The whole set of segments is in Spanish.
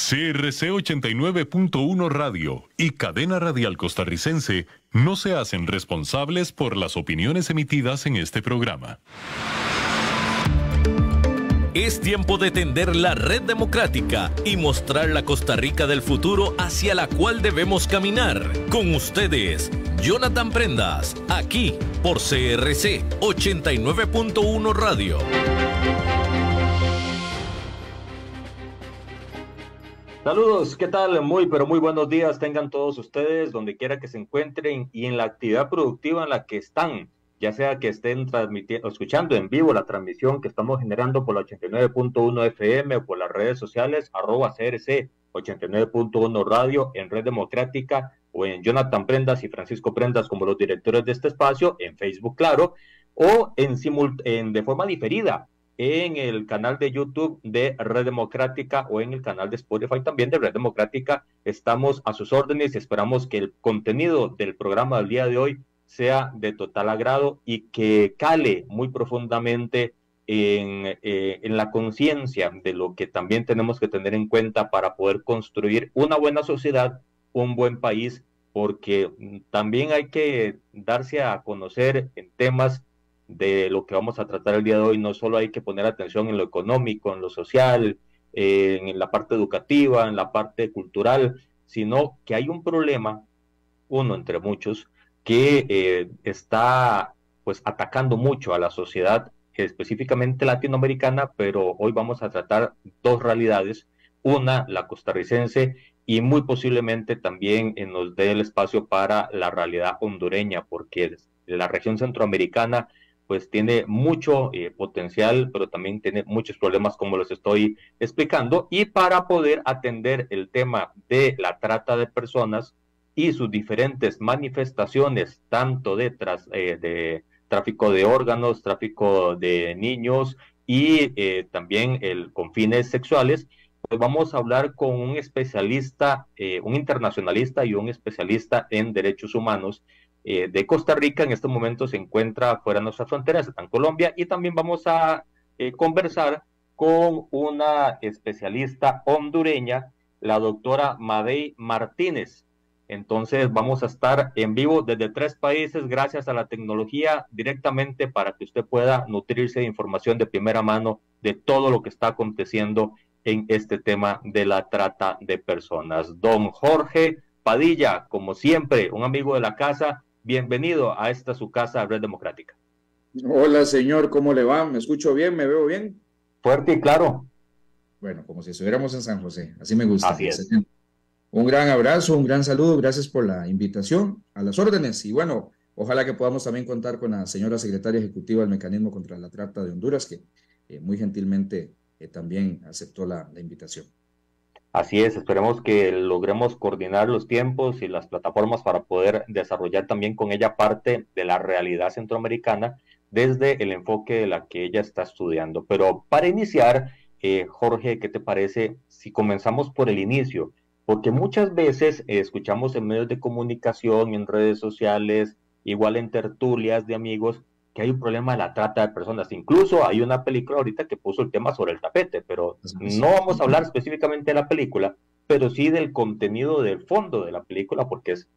CRC 89.1 Radio y Cadena Radial Costarricense no se hacen responsables por las opiniones emitidas en este programa. Es tiempo de tender la red democrática y mostrar la Costa Rica del futuro hacia la cual debemos caminar. Con ustedes, Jonathan Prendas, aquí por CRC 89.1 Radio. Saludos, ¿qué tal? Pero muy buenos días tengan todos ustedes, donde quiera que se encuentren y en la actividad productiva en la que están, ya sea que estén transmitiendo, escuchando en vivo la transmisión que estamos generando por la 89.1 FM o por las redes sociales, @CRC 89.1 Radio en Red Democrática o en Jonathan Prendas y Francisco Prendas como los directores de este espacio, en Facebook, claro, o de forma diferida en el canal de YouTube de Red Democrática o en el canal de Spotify también de Red Democrática. Estamos a sus órdenes y esperamos que el contenido del programa del día de hoy sea de total agrado y que cale muy profundamente en la conciencia de lo que también tenemos que tener en cuenta para poder construir una buena sociedad, un buen país, porque también hay que darse a conocer en temas de lo que vamos a tratar el día de hoy. No solo hay que poner atención en lo económico, en lo social, en la parte educativa, en la parte cultural, sino que hay un problema, uno entre muchos, que está pues atacando mucho a la sociedad, específicamente latinoamericana, pero hoy vamos a tratar dos realidades, una, la costarricense, y muy posiblemente también nos dé el espacio para la realidad hondureña, porque la región centroamericana pues tiene mucho potencial, pero también tiene muchos problemas como los estoy explicando, y para poder atender el tema de la trata de personas y sus diferentes manifestaciones, tanto de tráfico de órganos, tráfico de niños y también con fines sexuales, pues vamos a hablar con un especialista, un internacionalista y un especialista en derechos humanos de Costa Rica. En este momento se encuentra fuera de nuestras fronteras, está en Colombia, y también vamos a conversar con una especialista hondureña, la doctora Madey Martínez. Entonces vamos a estar en vivo desde 3 países gracias a la tecnología directamente para que usted pueda nutrirse de información de primera mano de todo lo que está aconteciendo en este tema de la trata de personas. Don Jorge Padilla, como siempre, un amigo de la casa, bienvenido a esta su casa, Red Democrática. Hola, señor, ¿cómo le va? ¿Me escucho bien? ¿Me veo bien? Fuerte y claro. Bueno, como si estuviéramos en San José, así me gusta. Así es. Un gran abrazo, un gran saludo, gracias por la invitación, a las órdenes, y bueno, ojalá que podamos también contar con la señora secretaria ejecutiva del Mecanismo contra la Trata de Honduras, que muy gentilmente también aceptó la invitación. Así es, esperemos que logremos coordinar los tiempos y las plataformas para poder desarrollar también con ella parte de la realidad centroamericana desde el enfoque de la que ella está estudiando. Pero para iniciar, Jorge, ¿qué te parece si comenzamos por el inicio? Porque muchas veces escuchamos en medios de comunicación, en redes sociales, igual en tertulias de amigos, que hay un problema de la trata de personas. Incluso hay una película ahorita que puso el tema sobre el tapete, pero no vamos a hablar específicamente de la película, pero sí del contenido del fondo de la película, porque es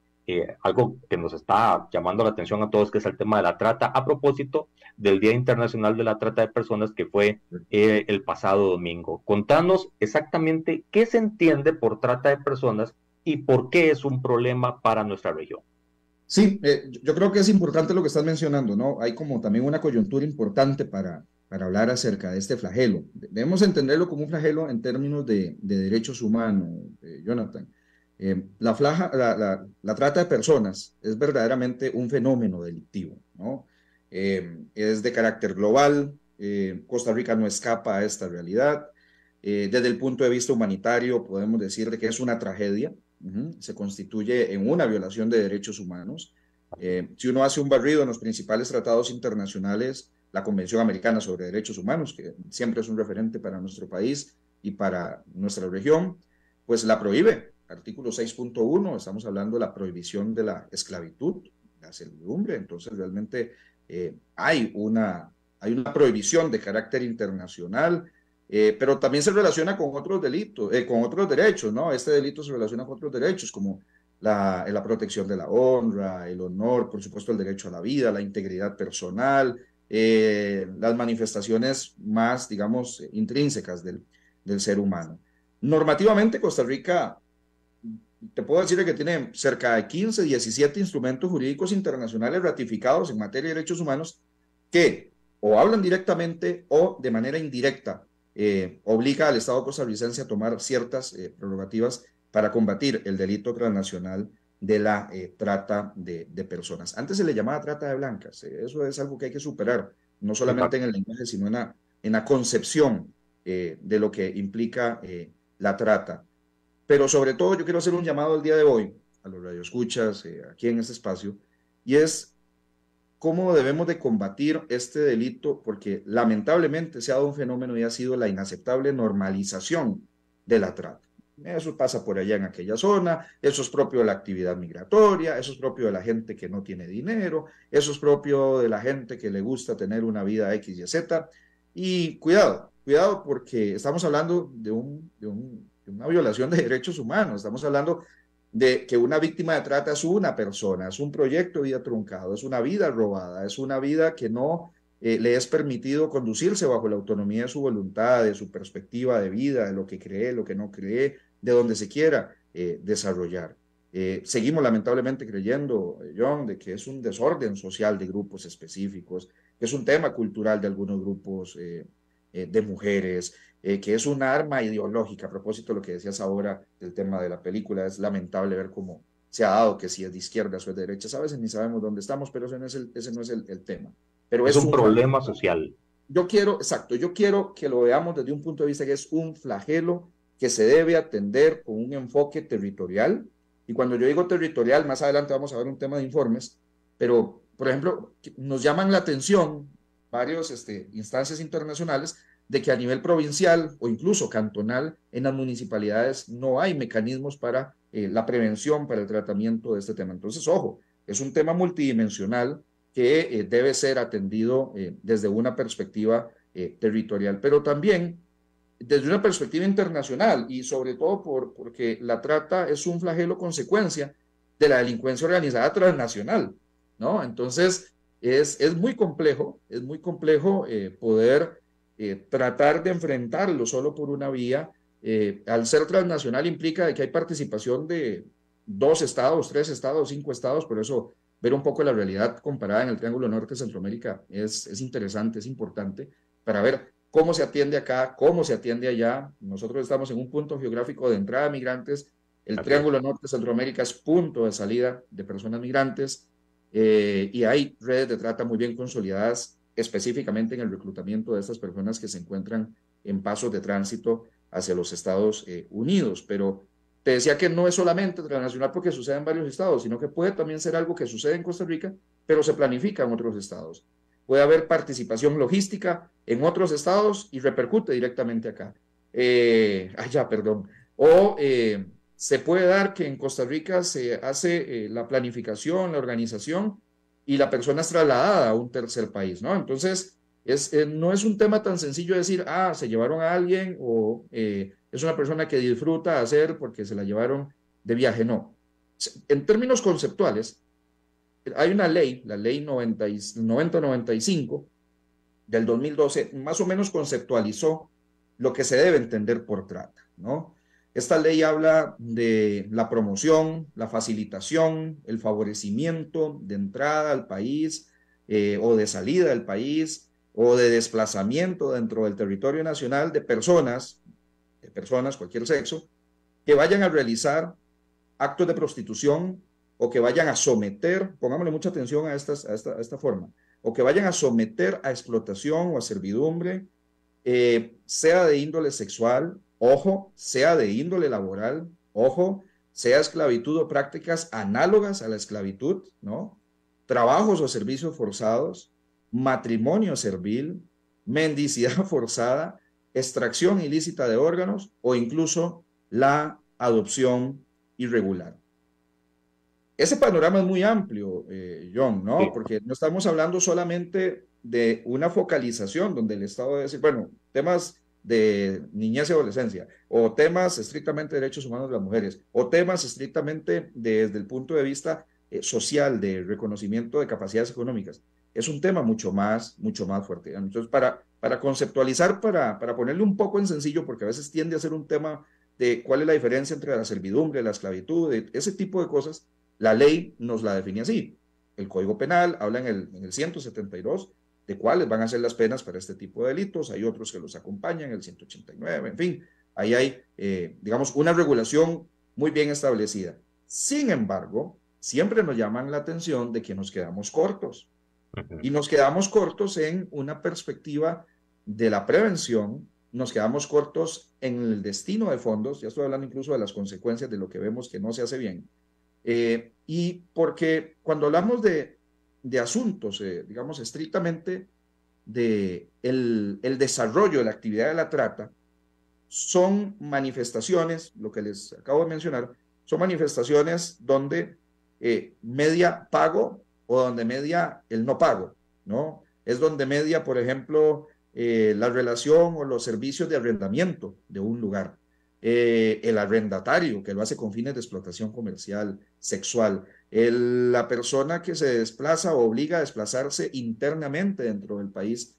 algo que nos está llamando la atención a todos, que es el tema de la trata, a propósito del Día Internacional de la Trata de Personas, que fue el pasado domingo. Contanos exactamente qué se entiende por trata de personas y por qué es un problema para nuestra región. Sí, yo creo que es importante lo que estás mencionando, ¿no? Hay como también una coyuntura importante para hablar acerca de este flagelo. Debemos entenderlo como un flagelo en términos de derechos humanos, Jonathan. La trata de personas es verdaderamente un fenómeno delictivo, ¿no? Es de carácter global. Costa Rica no escapa a esta realidad. Desde el punto de vista humanitario podemos decir que es una tragedia. Se constituye en una violación de derechos humanos. Si uno hace un barrido en los principales tratados internacionales, la Convención Americana sobre Derechos Humanos, que siempre es un referente para nuestro país y para nuestra región, pues la prohíbe. Artículo 6.1, estamos hablando de la prohibición de la esclavitud, la servidumbre. Entonces realmente hay una prohibición de carácter internacional. pero también se relaciona con otros delitos, con otros derechos, ¿no? Este delito se relaciona con otros derechos, como la protección de la honra, el honor, por supuesto el derecho a la vida, la integridad personal, las manifestaciones más, digamos, intrínsecas del ser humano. Normativamente, Costa Rica, te puedo decir que tiene cerca de 15, 17 instrumentos jurídicos internacionales ratificados en materia de derechos humanos que o hablan directamente o de manera indirecta obliga al Estado costarricense a tomar ciertas prerrogativas para combatir el delito transnacional de la trata de personas. Antes se le llamaba trata de blancas, eso es algo que hay que superar, no solamente en el lenguaje, sino en la concepción de lo que implica la trata. Pero sobre todo yo quiero hacer un llamado el día de hoy a los radioescuchas aquí en este espacio, y es cómo debemos de combatir este delito, porque lamentablemente se ha dado un fenómeno y ha sido la inaceptable normalización de la trata. Eso pasa por allá en aquella zona, eso es propio de la actividad migratoria, eso es propio de la gente que no tiene dinero, eso es propio de la gente que le gusta tener una vida X y Z. Y cuidado porque estamos hablando de una violación de derechos humanos, estamos hablando de que una víctima de trata es una persona, es un proyecto de vida truncado, es una vida robada, es una vida que no le es permitido conducirse bajo la autonomía de su voluntad, de su perspectiva de vida, de lo que cree, lo que no cree, de donde se quiera desarrollar. Seguimos lamentablemente creyendo, John, de que es un desorden social de grupos específicos, que es un tema cultural de algunos grupos de mujeres, que es un arma ideológica. A propósito de lo que decías ahora del tema de la película, es lamentable ver cómo se ha dado que si es de izquierda o es de derecha, a veces ni sabemos dónde estamos, pero ese no es el tema. Pero es un problema social. Yo quiero que lo veamos desde un punto de vista que es un flagelo que se debe atender con un enfoque territorial. Y cuando yo digo territorial, más adelante vamos a ver un tema de informes, pero, por ejemplo, nos llaman la atención varias instancias internacionales de que a nivel provincial o incluso cantonal en las municipalidades no hay mecanismos para la prevención, para el tratamiento de este tema. Entonces, ojo, es un tema multidimensional que debe ser atendido desde una perspectiva territorial, pero también desde una perspectiva internacional y sobre todo porque la trata es un flagelo consecuencia de la delincuencia organizada transnacional, ¿no? Entonces, es muy complejo poder tratar de enfrentarlo solo por una vía. Al ser transnacional implica de que hay participación de 2 estados, 3 estados, 5 estados, por eso ver un poco la realidad comparada en el Triángulo Norte de Centroamérica es interesante, es importante, para ver cómo se atiende acá, cómo se atiende allá. Nosotros estamos en un punto geográfico de entrada de migrantes, el Triángulo Norte de Centroamérica es punto de salida de personas migrantes, y hay redes de trata muy bien consolidadas, específicamente en el reclutamiento de estas personas que se encuentran en pasos de tránsito hacia los Estados Unidos. Pero te decía que no es solamente transnacional porque sucede en varios estados, sino que puede también ser algo que sucede en Costa Rica, pero se planifica en otros estados. Puede haber participación logística en otros estados y repercute directamente acá. O se puede dar que en Costa Rica se hace la planificación, la organización, y la persona es trasladada a un tercer país, ¿no? Entonces, no es un tema tan sencillo decir, se llevaron a alguien o es una persona que disfruta hacer porque se la llevaron de viaje, no. En términos conceptuales, hay una ley, la ley 9095 del 2012, más o menos conceptualizó lo que se debe entender por trata, ¿no? Esta ley habla de la promoción, la facilitación, el favorecimiento de entrada al país o de salida del país o de desplazamiento dentro del territorio nacional de personas, cualquier sexo, que vayan a realizar actos de prostitución o que vayan a someter, pongámosle mucha atención a esta forma, o que vayan a someter a explotación o a servidumbre, sea de índole sexual, ojo, sea de índole laboral, ojo, sea esclavitud o prácticas análogas a la esclavitud, ¿no? Trabajos o servicios forzados, matrimonio servil, mendicidad forzada, extracción ilícita de órganos o incluso la adopción irregular. Ese panorama es muy amplio, John, ¿no? Sí. Porque no estamos hablando solamente de una focalización donde el Estado debe decir, bueno, temas de niñez y adolescencia, o temas estrictamente de derechos humanos de las mujeres, o temas estrictamente desde el punto de vista social, de reconocimiento de capacidades económicas. Es un tema mucho más fuerte. Entonces, para conceptualizar, para ponerle un poco en sencillo, porque a veces tiende a ser un tema de cuál es la diferencia entre la servidumbre, la esclavitud, ese tipo de cosas, la ley nos la define así. El Código Penal habla en el 172 de cuáles van a ser las penas para este tipo de delitos, hay otros que los acompañan, el 189, en fin, ahí hay, digamos, una regulación muy bien establecida. Sin embargo, siempre nos llaman la atención de que nos quedamos cortos, y nos quedamos cortos en una perspectiva de la prevención, nos quedamos cortos en el destino de fondos, ya estoy hablando incluso de las consecuencias de lo que vemos que no se hace bien, y porque cuando hablamos de asuntos, digamos, estrictamente de el desarrollo de la actividad de la trata, son manifestaciones, lo que les acabo de mencionar, son manifestaciones donde media pago o donde media el no pago, ¿no? Es donde media, por ejemplo, la relación o los servicios de arrendamiento de un lugar. El arrendatario que lo hace con fines de explotación comercial, sexual, la persona que se desplaza o obliga a desplazarse internamente dentro del país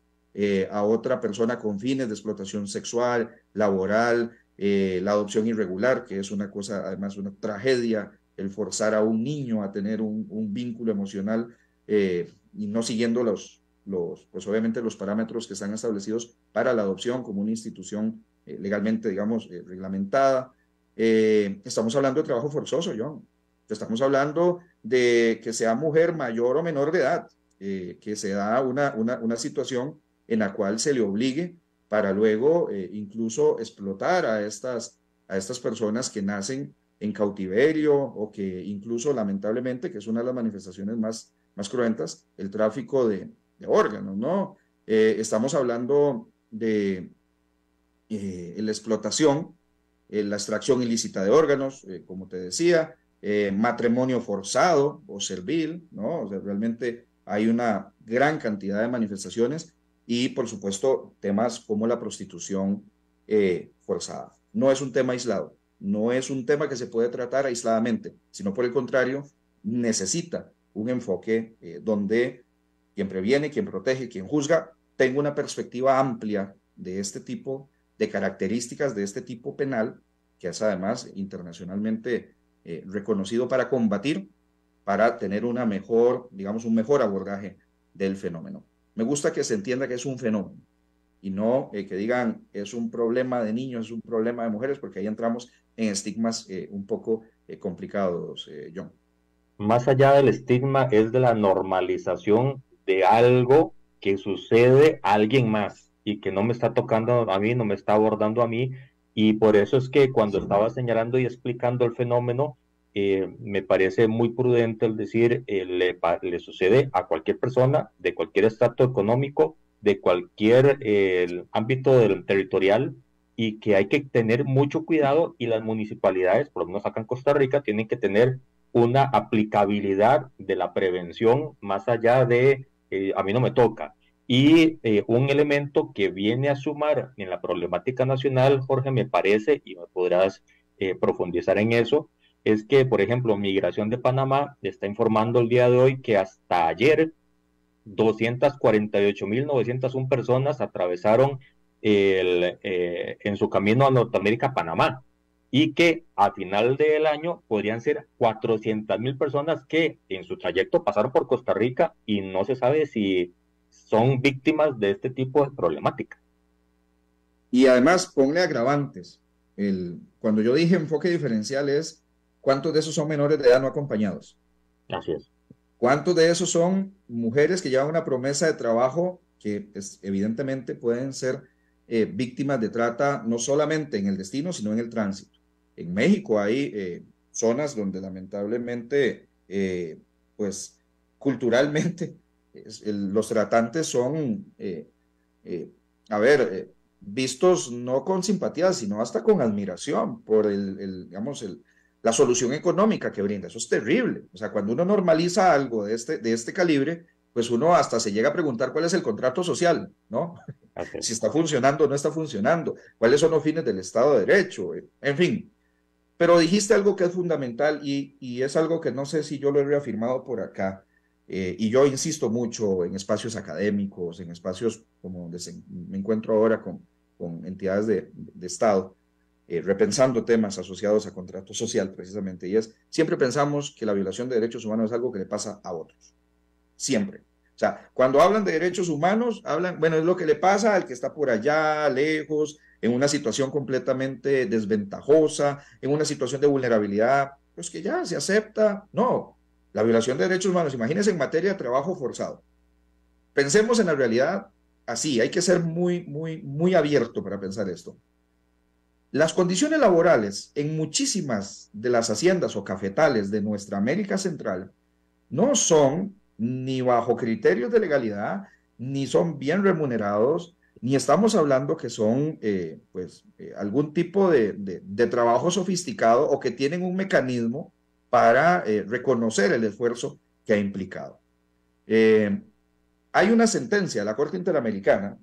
a otra persona con fines de explotación sexual, laboral, la adopción irregular, que es una cosa, además, una tragedia, el forzar a un niño a tener un vínculo emocional y no siguiendo pues obviamente los parámetros que están establecidos para la adopción como una institución legalmente, digamos, reglamentada. Estamos hablando de trabajo forzoso, John. Estamos hablando de que sea mujer mayor o menor de edad, que se da una situación en la cual se le obligue para luego incluso explotar a estas personas que nacen en cautiverio o que incluso lamentablemente, que es una de las manifestaciones más cruentas, el tráfico de órganos, ¿no? Estamos hablando de la explotación, la extracción ilícita de órganos, como te decía, matrimonio forzado o servil, ¿no? O sea, realmente hay una gran cantidad de manifestaciones y, por supuesto, temas como la prostitución forzada. No es un tema aislado, no es un tema que se puede tratar aisladamente, sino por el contrario, necesita un enfoque donde quien previene, quien protege, quien juzga, tenga una perspectiva amplia de este tipo de características, de este tipo penal, que es además internacionalmente reconocido para combatir, para tener una mejor, digamos, un mejor abordaje del fenómeno. Me gusta que se entienda que es un fenómeno y no que digan es un problema de niños, es un problema de mujeres, porque ahí entramos en estigmas un poco complicados, John. Más allá del estigma es de la normalización de algo que sucede a alguien más y que no me está tocando a mí, no me está abordando a mí, y por eso es que cuando estaba señalando y explicando el fenómeno, me parece muy prudente el decir, le sucede a cualquier persona de cualquier estrato económico, de cualquier ámbito territorial, y que hay que tener mucho cuidado, y las municipalidades, por lo menos acá en Costa Rica, tienen que tener una aplicabilidad de la prevención más allá de a mí no me toca. Y un elemento que viene a sumar en la problemática nacional, Jorge, me parece, y me podrás profundizar en eso, es que, por ejemplo, Migración de Panamá está informando el día de hoy que hasta ayer 248.901 personas atravesaron en su camino a Norteamérica, Panamá, y que a final del año podrían ser 400.000 personas que en su trayecto pasaron por Costa Rica y no se sabe si son víctimas de este tipo de problemática. Y además, ponle agravantes. Cuando yo dije enfoque diferencial es ¿cuántos de esos son menores de edad no acompañados? Así es. ¿Cuántos de esos son mujeres que llevan una promesa de trabajo que evidentemente pueden ser víctimas de trata no solamente en el destino, sino en el tránsito? En México hay zonas donde lamentablemente, pues culturalmente, los tratantes son, vistos no con simpatía, sino hasta con admiración por digamos, la solución económica que brinda. Eso es terrible. O sea, cuando uno normaliza algo de este calibre, pues uno hasta se llega a preguntar cuál es el contrato social, ¿no? Okay. Si está funcionando o no está funcionando, cuáles son los fines del Estado de Derecho, en fin. Pero dijiste algo que es fundamental y es algo que no sé si yo lo he reafirmado por acá, y yo insisto mucho en espacios académicos, en espacios como donde me encuentro ahora con entidades de Estado, repensando temas asociados a contrato social precisamente, y es, siempre pensamos que la violación de derechos humanos es algo que le pasa a otros, siempre. O sea, cuando hablan de derechos humanos, hablan, bueno, es lo que le pasa al que está por allá, lejos, en una situación completamente desventajosa, en una situación de vulnerabilidad, pues que ya se acepta. No, la violación de derechos humanos, imagínense en materia de trabajo forzado. Pensemos en la realidad así, hay que ser muy abierto para pensar esto. Las condiciones laborales en muchísimas de las haciendas o cafetales de nuestra América Central no son ni bajo criterios de legalidad, ni son bien remunerados, ni estamos hablando que son algún tipo de trabajo sofisticado o que tienen un mecanismo para reconocer el esfuerzo que ha implicado. Hay una sentencia de la Corte Interamericana,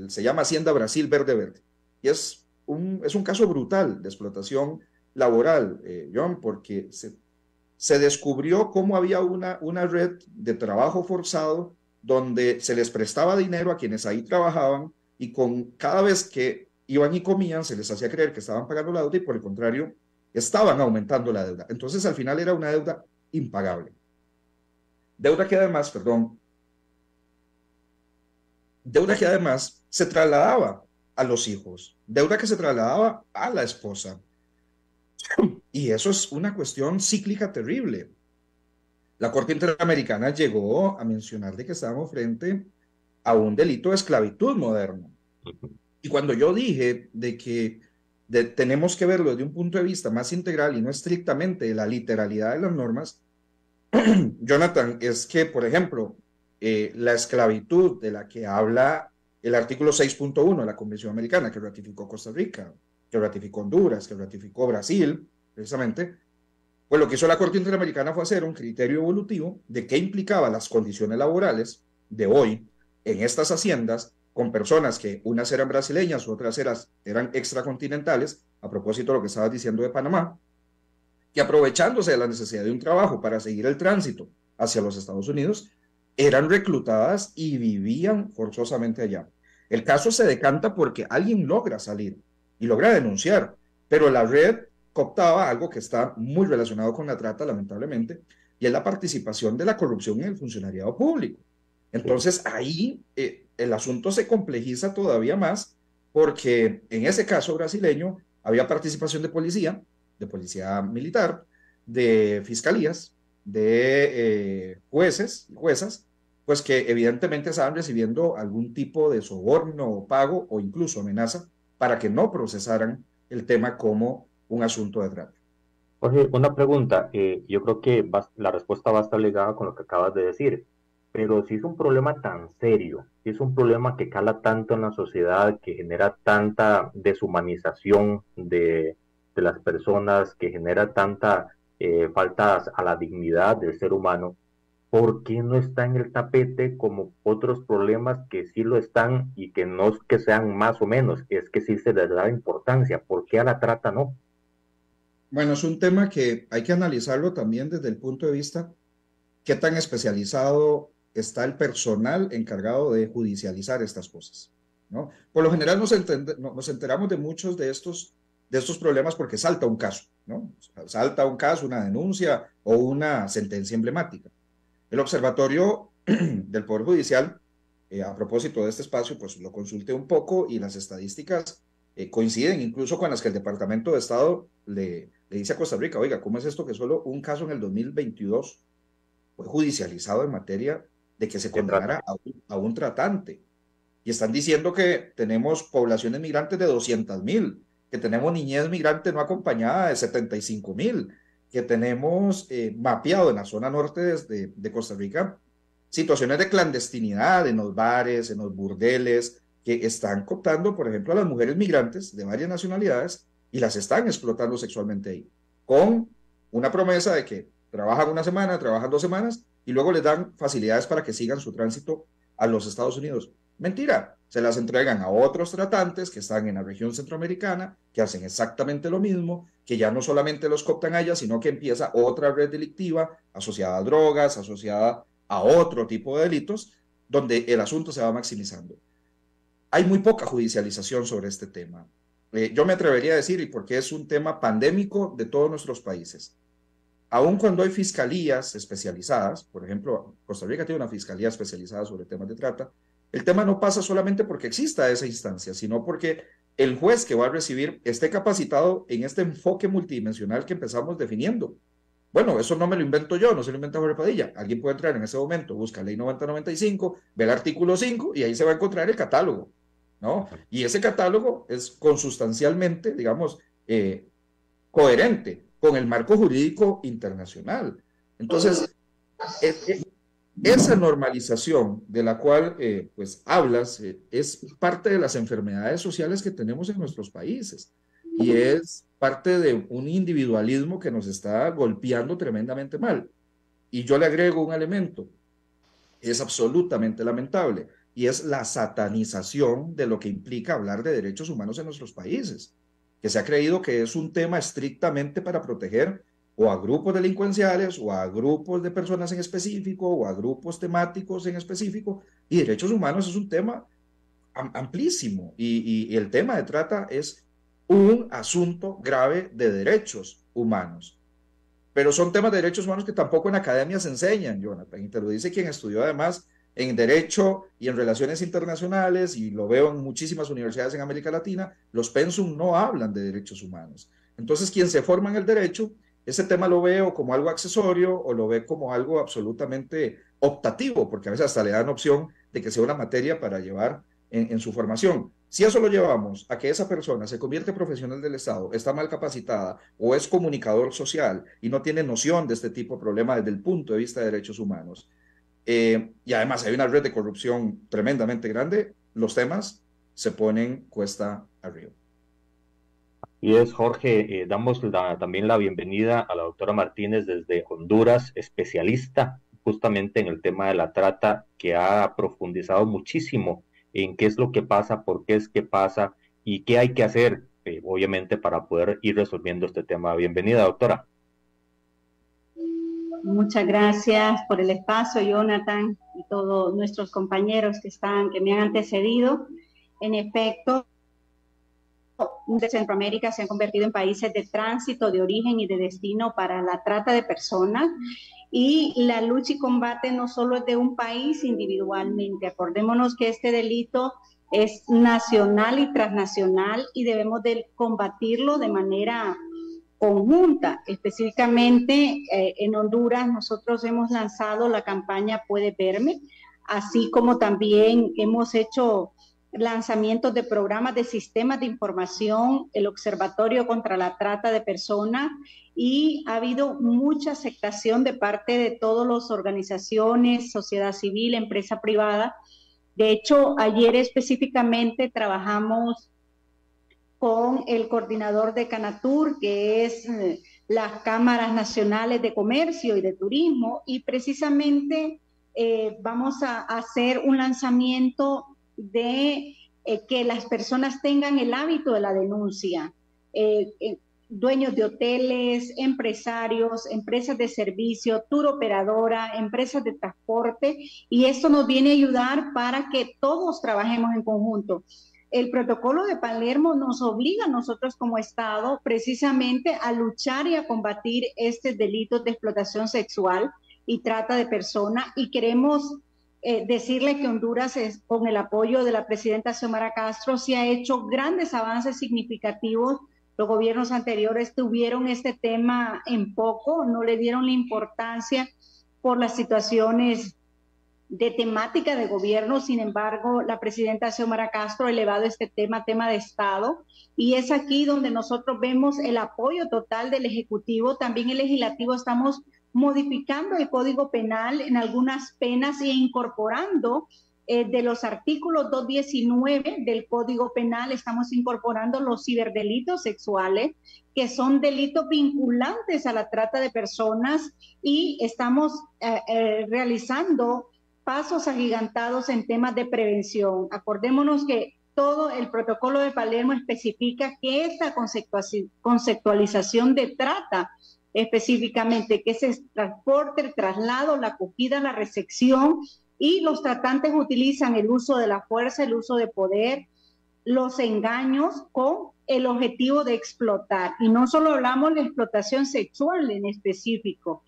se llama Hacienda Brasil Verde Verde, y es un caso brutal de explotación laboral, John, porque se descubrió cómo había una red de trabajo forzado donde se les prestaba dinero a quienes ahí trabajaban y cada vez que iban y comían se les hacía creer que estaban pagando la deuda y por el contrario estaban aumentando la deuda. Entonces al final era una deuda impagable. Deuda que además se trasladaba a los hijos, deuda que se trasladaba a la esposa. Y eso es una cuestión cíclica terrible. La Corte Interamericana llegó a mencionar de que estábamos frente a un delito de esclavitud moderno. Y cuando yo dije de que tenemos que verlo desde un punto de vista más integral y no estrictamente de la literalidad de las normas, Jonathan, es que, por ejemplo, la esclavitud de la que habla el artículo 6.1 de la Convención Americana, que ratificó Costa Rica, que ratificó Honduras, que ratificó Brasil, precisamente, pues lo que hizo la Corte Interamericana fue hacer un criterio evolutivo de qué implicaba las condiciones laborales de hoy en estas haciendas con personas que unas eran brasileñas, otras eran extracontinentales, a propósito de lo que estabas diciendo de Panamá, que aprovechándose de la necesidad de un trabajo para seguir el tránsito hacia los Estados Unidos, eran reclutadas y vivían forzosamente allá. El caso se decanta porque alguien logra salir y logra denunciar, pero la red cooptaba algo que está muy relacionado con la trata, lamentablemente, y es la participación de la corrupción en el funcionariado público. Entonces ahí el asunto se complejiza todavía más porque en ese caso brasileño había participación de policía militar, de fiscalías, de jueces y juezas, pues que evidentemente estaban recibiendo algún tipo de soborno o pago o incluso amenaza para que no procesaran el tema como un asunto de trata. Jorge, una pregunta. Yo creo que la respuesta va a estar ligada con lo que acabas de decir, pero si es un problema tan serio, si es un problema que cala tanto en la sociedad, que genera tanta deshumanización de las personas, que genera tanta falta a la dignidad del ser humano, ¿por qué no está en el tapete como otros problemas que sí lo están y que no es que sean más o menos, es que sí se les da importancia? ¿Por qué a la trata no? Bueno, es un tema que hay que analizarlo también desde el punto de vista qué tan especializado está el personal encargado de judicializar estas cosas, ¿no? Por lo general nos enteramos de muchos de estos problemas porque salta un caso, ¿no? Salta un caso, una denuncia o una sentencia emblemática. El Observatorio del Poder Judicial, a propósito de este espacio, pues lo consulté un poco y las estadísticas coinciden incluso con las que el Departamento de Estado le dice a Costa Rica, oiga, ¿cómo es esto que solo un caso en el 2022 fue judicializado en materia de que se condenara a un tratante? Y están diciendo que tenemos poblaciones migrantes de 200,000, que tenemos niñez migrante no acompañada de 75,000, que tenemos mapeado en la zona norte de Costa Rica situaciones de clandestinidad en los bares, en los burdeles, que están cooptando, por ejemplo, a las mujeres migrantes de varias nacionalidades y las están explotando sexualmente ahí, con una promesa de que trabajan una semana, trabajan 2 semanas y luego les dan facilidades para que sigan su tránsito a los Estados Unidos. Mentira, se las entregan a otros tratantes que están en la región centroamericana, que hacen exactamente lo mismo, que ya no solamente los cooptan a ella, sino que empieza otra red delictiva asociada a drogas, asociada a otro tipo de delitos, donde el asunto se va maximizando. Hay muy poca judicialización sobre este tema. Yo me atrevería a decir, y porque es un tema pandémico de todos nuestros países, aun cuando hay fiscalías especializadas, por ejemplo, Costa Rica tiene una fiscalía especializada sobre temas de trata, el tema no pasa solamente porque exista esa instancia, sino porque el juez que va a recibir esté capacitado en este enfoque multidimensional que empezamos definiendo. Bueno, eso no me lo invento yo, no se lo inventa Jorge Padilla. Alguien puede entrar en ese momento, busca Ley 9095, ve el artículo 5 y ahí se va a encontrar el catálogo, ¿no? Y ese catálogo es consustancialmente, digamos, coherente con el marco jurídico internacional. Entonces, esa normalización de la cual pues hablas es parte de las enfermedades sociales que tenemos en nuestros países y es parte de un individualismo que nos está golpeando tremendamente mal. Y yo le agrego un elemento, es absolutamente lamentable, y es la satanización de lo que implica hablar de derechos humanos en nuestros países, que se ha creído que es un tema estrictamente para proteger o a grupos delincuenciales, o a grupos de personas en específico, o a grupos temáticos en específico, y derechos humanos es un tema amplísimo, y el tema de trata es un asunto grave de derechos humanos. Pero son temas de derechos humanos que tampoco en academia se enseñan, Jonathan, y te lo dice quien estudió además en Derecho y en Relaciones Internacionales, y lo veo en muchísimas universidades en América Latina, los pensum no hablan de derechos humanos. Entonces, quien se forma en el derecho, ese tema lo ve o como algo accesorio o lo ve como algo absolutamente optativo, porque a veces hasta le dan opción de que sea una materia para llevar en su formación. Si eso lo llevamos a que esa persona se convierte en profesional del Estado, está mal capacitada o es comunicador social y no tiene noción de este tipo de problema desde el punto de vista de derechos humanos, y además hay una red de corrupción tremendamente grande, los temas se ponen cuesta arriba. Y es, Jorge, damos también la bienvenida a la doctora Martínez desde Honduras, especialista justamente en el tema de la trata, que ha profundizado muchísimo en qué es lo que pasa, por qué es que pasa y qué hay que hacer, obviamente, para poder ir resolviendo este tema. Bienvenida, doctora. Muchas gracias por el espacio, Jonathan, y todos nuestros compañeros que me han antecedido. En efecto, de Centroamérica se han convertido en países de tránsito, de origen y de destino para la trata de personas, y la lucha y combate no solo es de un país individualmente. Acordémonos que este delito es nacional y transnacional y debemos de combatirlo de manera conjunta. Específicamente en Honduras nosotros hemos lanzado la campaña Puede Verme, así como también hemos hecho lanzamientos de programas de sistemas de información, el Observatorio contra la Trata de Personas, y ha habido mucha aceptación de parte de todas las organizaciones, sociedad civil, empresa privada. De hecho, ayer específicamente trabajamos con el coordinador de Canatur, que es las cámaras nacionales de comercio y de turismo, y precisamente vamos a hacer un lanzamiento de que las personas tengan el hábito de la denuncia. Dueños de hoteles, empresarios, empresas de servicio, tour operadora, empresas de transporte, y esto nos viene a ayudar para que todos trabajemos en conjunto. El protocolo de Palermo nos obliga a nosotros como Estado precisamente a luchar y a combatir estos delitos de explotación sexual y trata de personas, y queremos decirle que Honduras, con el apoyo de la presidenta Xiomara Castro, se ha hecho grandes avances significativos. Los gobiernos anteriores tuvieron este tema en poco, no le dieron la importancia por las situaciones de temática de gobierno. Sin embargo, la presidenta Xiomara Castro ha elevado este tema de Estado, y es aquí donde nosotros vemos el apoyo total del Ejecutivo. También el Legislativo estamos modificando el Código Penal en algunas penas e incorporando de los artículos 219 del Código Penal, estamos incorporando los ciberdelitos sexuales, que son delitos vinculantes a la trata de personas, y estamos realizando pasos agigantados en temas de prevención. Acordémonos que todo el protocolo de Palermo especifica que esta conceptualización de trata específicamente, que es el transporte, el traslado, la acogida, la recepción, y los tratantes utilizan el uso de la fuerza, el uso de poder, los engaños con el objetivo de explotar. Y no solo hablamos de explotación sexual en específico.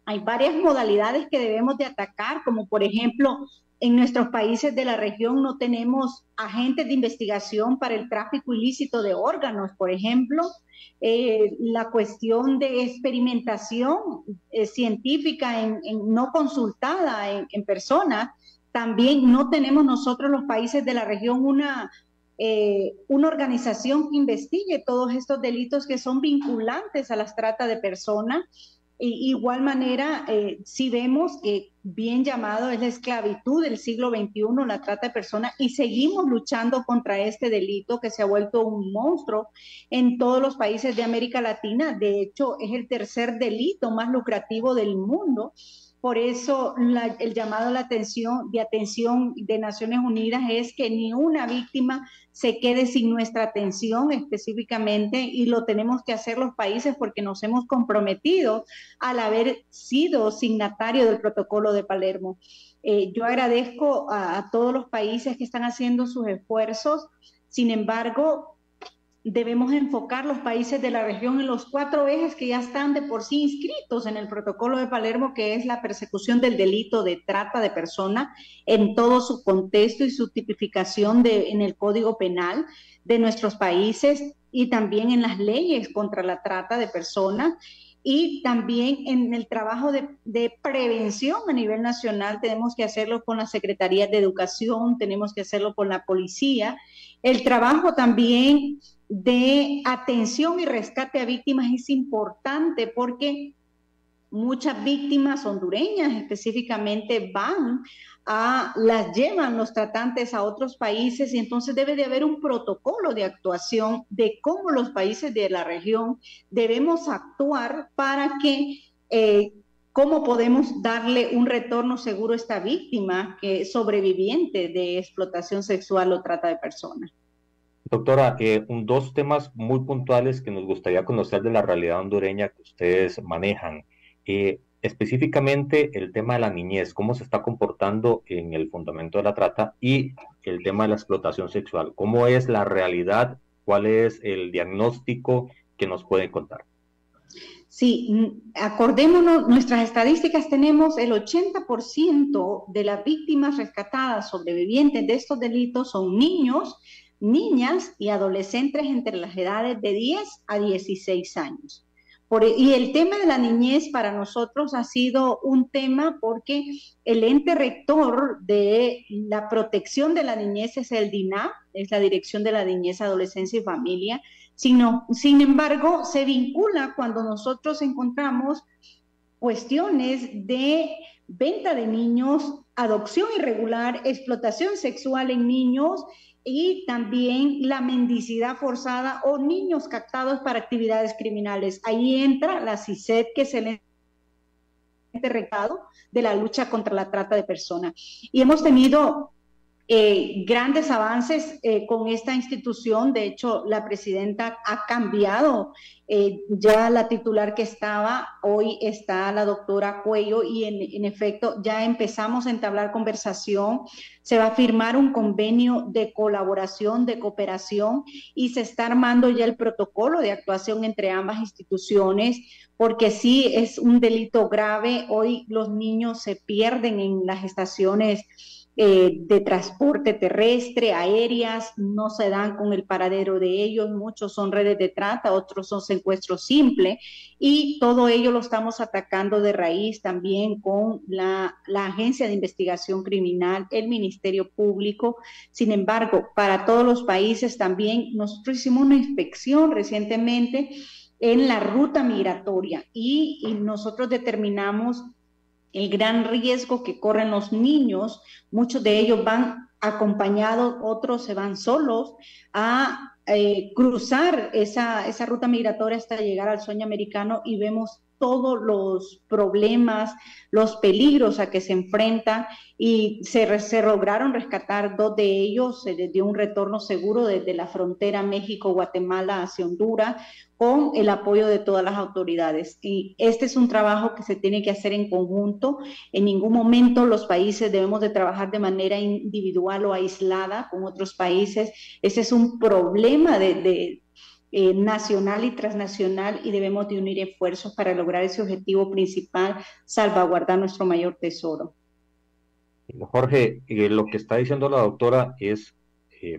Hay varias modalidades que debemos de atacar, como por ejemplo, en nuestros países de la región no tenemos agentes de investigación para el tráfico ilícito de órganos, por ejemplo. La cuestión de experimentación científica no consultada en personas. También no tenemos nosotros los países de la región una organización que investigue todos estos delitos que son vinculantes a las trata de personas. Igual manera, sí vemos que bien llamado es la esclavitud del siglo XXI, la trata de personas, y seguimos luchando contra este delito que se ha vuelto un monstruo en todos los países de América Latina. De hecho, es el tercer delito más lucrativo del mundo. Por eso el llamado a la atención de Naciones Unidas es que ni una víctima se quede sin nuestra atención específicamente, y lo tenemos que hacer los países porque nos hemos comprometido al haber sido signatario del protocolo de Palermo. Yo agradezco a todos los países que están haciendo sus esfuerzos. Sin embargo, debemos enfocar los países de la región en los 4 ejes que ya están de por sí inscritos en el protocolo de Palermo, que es la persecución del delito de trata de personas en todo su contexto y su tipificación en el Código Penal de nuestros países, y también en las leyes contra la trata de personas, y también en el trabajo de prevención a nivel nacional. Tenemos que hacerlo con las secretarías de educación, tenemos que hacerlo con la policía. El trabajo también de atención y rescate a víctimas es importante, porque muchas víctimas hondureñas específicamente las llevan los tratantes a otros países, y entonces debe de haber un protocolo de actuación de cómo los países de la región debemos actuar para que cómo podemos darle un retorno seguro a esta víctima que es sobreviviente de explotación sexual o trata de personas. Doctora, 2 temas muy puntuales que nos gustaría conocer de la realidad hondureña que ustedes manejan. Específicamente el tema de la niñez, cómo se está comportando en el fundamento de la trata, y el tema de la explotación sexual. ¿Cómo es la realidad? ¿Cuál es el diagnóstico que nos pueden contar? Sí, acordémonos, nuestras estadísticas tenemos el 80% de las víctimas rescatadas sobrevivientes de estos delitos son niños, niñas y adolescentes entre las edades de 10 a 16 años. Y el tema de la niñez para nosotros ha sido un tema porque el ente rector de la protección de la niñez es el DINAF, es la Dirección de la Niñez, Adolescencia y Familia. Sin embargo, se vincula cuando nosotros encontramos cuestiones de venta de niños, adopción irregular, explotación sexual en niños, y también la mendicidad forzada o niños captados para actividades criminales. Ahí entra la CICED, que es el ente recado de la lucha contra la trata de personas. Y hemos tenido grandes avances con esta institución. De hecho, la presidenta ha cambiado, ya la titular que estaba, hoy está la doctora Cuello, y en efecto ya empezamos a entablar conversación. Se va a firmar un convenio de colaboración, de cooperación, y se está armando ya el protocolo de actuación entre ambas instituciones, porque sí es un delito grave. Hoy los niños se pierden en las estaciones de transporte terrestre, aéreas, no se dan con el paradero de ellos. Muchos son redes de trata, otros son secuestros simples, y todo ello lo estamos atacando de raíz también con la Agencia de Investigación Criminal, el Ministerio Público. Sin embargo, para todos los países también, nosotros hicimos una inspección recientemente en la ruta migratoria, y nosotros determinamos el gran riesgo que corren los niños. Muchos de ellos van acompañados, otros se van solos a cruzar esa ruta migratoria hasta llegar al sueño americano, y vemos todos los problemas, los peligros a que se enfrentan, y se lograron rescatar 2 de ellos desde un retorno seguro desde la frontera México-Guatemala hacia Honduras, con el apoyo de todas las autoridades. Y este es un trabajo que se tiene que hacer en conjunto. En ningún momento los países debemos de trabajar de manera individual o aislada con otros países. Ese es un problema nacional y transnacional, y debemos de unir esfuerzos para lograr ese objetivo principal, salvaguardar nuestro mayor tesoro. Jorge, lo que está diciendo la doctora es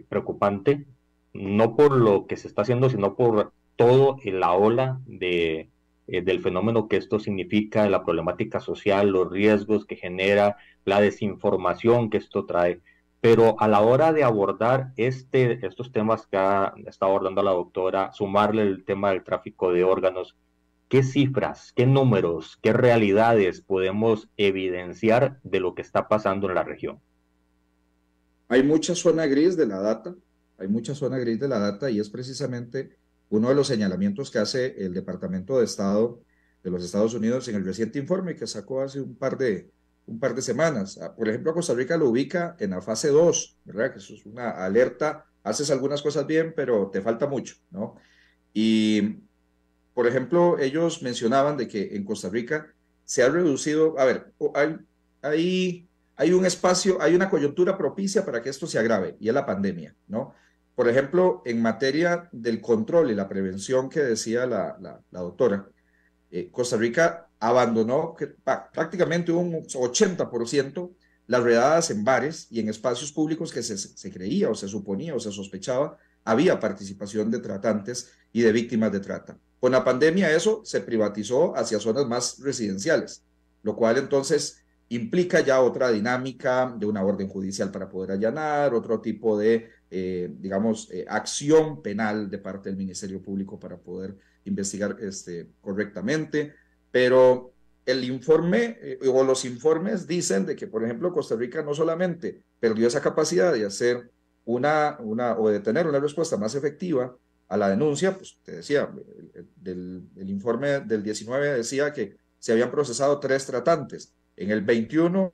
preocupante, no por lo que se está haciendo, sino por todo la ola del fenómeno que esto significa, la problemática social, los riesgos que genera, la desinformación que esto trae. Pero a la hora de abordar estos temas que está abordando la doctora, sumarle el tema del tráfico de órganos, ¿qué cifras, qué números, qué realidades podemos evidenciar de lo que está pasando en la región? Hay mucha zona gris de la data, y es precisamente uno de los señalamientos que hace el Departamento de Estado de los Estados Unidos en el reciente informe que sacó hace un par de semanas. Por ejemplo, Costa Rica lo ubica en la fase 2, ¿verdad? Que eso es una alerta, haces algunas cosas bien, pero te falta mucho, ¿no? Y, por ejemplo, ellos mencionaban de que en Costa Rica se ha reducido, a ver, hay un espacio, hay una coyuntura propicia para que esto se agrave, y es la pandemia, ¿no? Por ejemplo, en materia del control y la prevención que decía la doctora, Costa Rica abandonó prácticamente un 80% las redadas en bares y en espacios públicos que se creía o se suponía o se sospechaba había participación de tratantes y de víctimas de trata. Con la pandemia eso se privatizó hacia zonas más residenciales, lo cual entonces implica ya otra dinámica de una orden judicial para poder allanar, otro tipo de, acción penal de parte del Ministerio Público para poder investigar correctamente. Pero el informe o los informes dicen de que, por ejemplo, Costa Rica no solamente perdió esa capacidad de hacer o de tener una respuesta más efectiva a la denuncia, pues te decía, el informe del 19 decía que se habían procesado 3 tratantes, en el 21,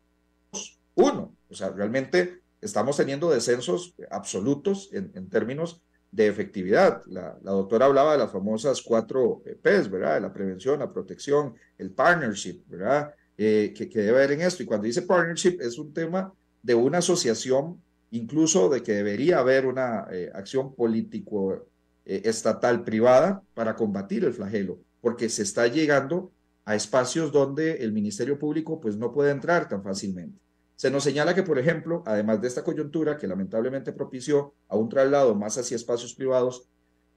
1. O sea, realmente estamos teniendo descensos absolutos en términos de efectividad. La doctora hablaba de las famosas 4 P's, ¿verdad? De la prevención, la protección, el partnership, ¿verdad? Que debe haber en esto. Y cuando dice partnership es un tema de una asociación, incluso de que debería haber una acción político estatal privada para combatir el flagelo, porque se está llegando a espacios donde el Ministerio Público pues no puede entrar tan fácilmente. Se nos señala que, por ejemplo, además de esta coyuntura que lamentablemente propició a un traslado más hacia espacios privados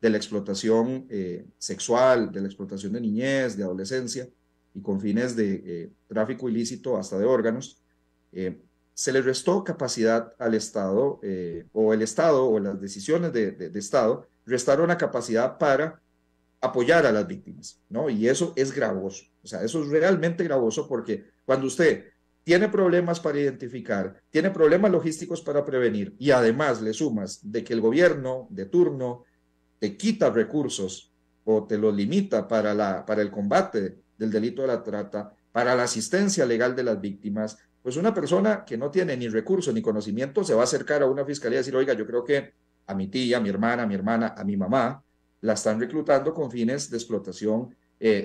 de la explotación sexual, de la explotación de niñez, de adolescencia y con fines de tráfico ilícito hasta de órganos, se le restó capacidad al Estado, o el Estado o las decisiones de Estado restaron la capacidad para apoyar a las víctimas, ¿no? Y eso es gravoso, o sea, eso es realmente gravoso, porque cuando usted tiene problemas para identificar, tiene problemas logísticos para prevenir, y además le sumas de que el gobierno de turno te quita recursos o te los limita para el combate del delito de la trata, para la asistencia legal de las víctimas, pues una persona que no tiene ni recursos ni conocimiento se va a acercar a una fiscalía y decir, oiga, yo creo que a mi tía, a mi hermana, a mi mamá, la están reclutando con fines de explotación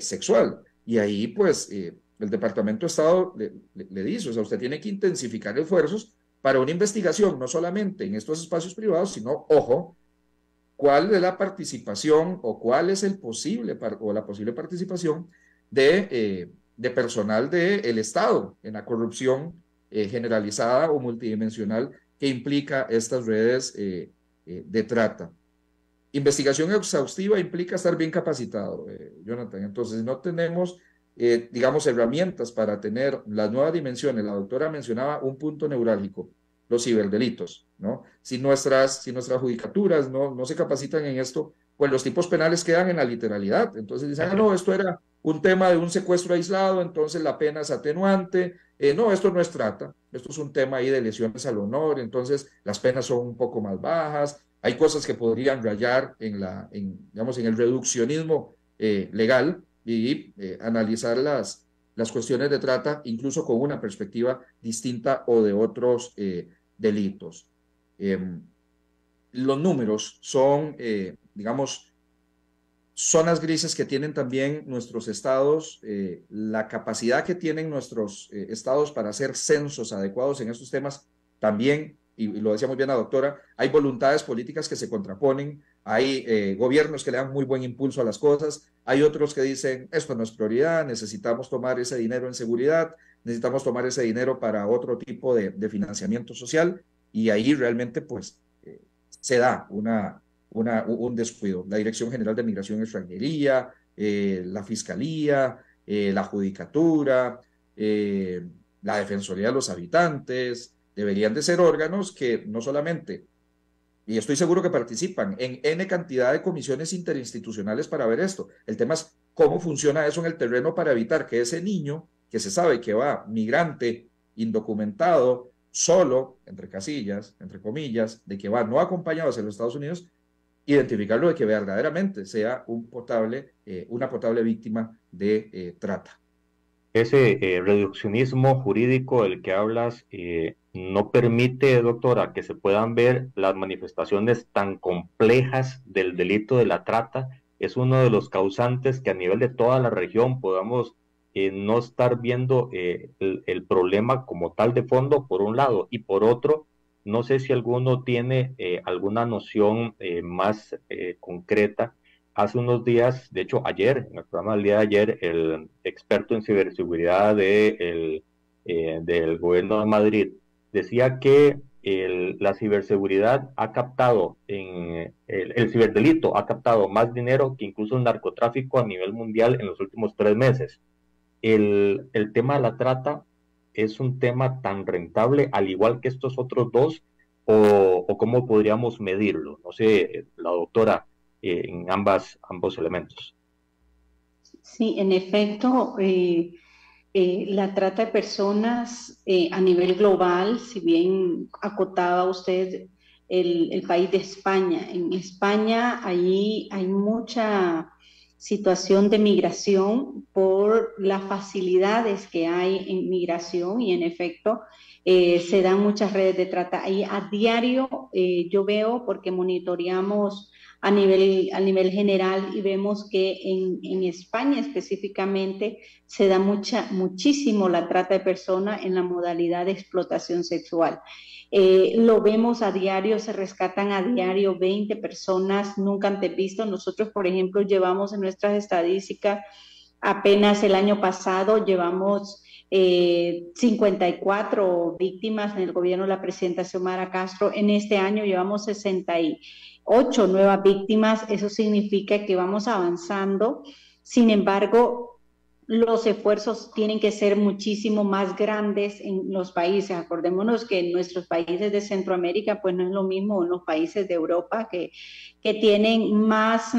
sexual. Y ahí, pues, el Departamento de Estado le dice, o sea, usted tiene que intensificar esfuerzos para una investigación, no solamente en estos espacios privados, sino, ojo, cuál es la participación o cuál es la posible participación de personal del Estado en la corrupción generalizada o multidimensional que implica estas redes de trata. Investigación exhaustiva implica estar bien capacitado, Jonathan. Entonces, si no tenemos, herramientas para tener las nuevas dimensiones, la doctora mencionaba un punto neurálgico, los ciberdelitos, ¿no? Si nuestras judicaturas no se capacitan en esto, pues los tipos penales quedan en la literalidad. Entonces dicen, no, esto era un tema de un secuestro aislado, entonces la pena es atenuante. No, esto no es trata, esto es un tema ahí de lesiones al honor, entonces las penas son un poco más bajas. Hay cosas que podrían rayar en el reduccionismo legal, y analizar las cuestiones de trata, incluso con una perspectiva distinta o de otros delitos. Los números son, digamos, zonas grises que tienen también nuestros estados, la capacidad que tienen nuestros estados para hacer censos adecuados en estos temas también, y lo decía muy bien la doctora, hay voluntades políticas que se contraponen, hay gobiernos que le dan muy buen impulso a las cosas, hay otros que dicen, esto no es prioridad, necesitamos tomar ese dinero en seguridad, necesitamos tomar ese dinero para otro tipo de financiamiento social, y ahí realmente pues se da un descuido. La Dirección General de Migración y Extranjería, la Fiscalía, la Judicatura, la Defensoría de los Habitantes, deberían de ser órganos que no solamente, y estoy seguro que participan en N cantidad de comisiones interinstitucionales para ver esto. El tema es cómo funciona eso en el terreno para evitar que ese niño, que se sabe que va migrante, indocumentado, solo, entre casillas, entre comillas, de que va no acompañado hacia los Estados Unidos, identificarlo de que verdaderamente sea una potable víctima de trata. Ese reduccionismo jurídico del que hablas no permite, doctora, que se puedan ver las manifestaciones tan complejas del delito de la trata. Es uno de los causantes que a nivel de toda la región podamos no estar viendo el problema como tal de fondo, por un lado, y por otro, no sé si alguno tiene alguna noción más concreta. Hace unos días, de hecho ayer, en el programa del día de ayer, el experto en ciberseguridad del gobierno de Madrid decía que la ciberseguridad ha captado, el ciberdelito ha captado más dinero que incluso el narcotráfico a nivel mundial en los últimos 3 meses. El tema de la trata es un tema tan rentable, al igual que estos otros dos, o cómo podríamos medirlo. No sé, la doctora, en ambos elementos. Sí, en efecto, la trata de personas a nivel global, si bien acotaba usted el país de España, en España allí hay mucha situación de migración por las facilidades que hay en migración y en efecto se dan muchas redes de trata. Ahí a diario yo veo, porque monitoreamos a nivel general y vemos que en España específicamente se da muchísimo la trata de personas en la modalidad de explotación sexual. Lo vemos a diario, se rescatan a diario 20 personas nunca antes visto. Nosotros, por ejemplo, llevamos en nuestras estadísticas, apenas el año pasado llevamos 54 víctimas en el gobierno de la presidenta Xiomara Castro. En este año llevamos 68 nuevas víctimas. Eso significa que vamos avanzando. Sin embargo, los esfuerzos tienen que ser muchísimo más grandes en los países. Acordémonos que en nuestros países de Centroamérica, pues no es lo mismo en los países de Europa que tienen más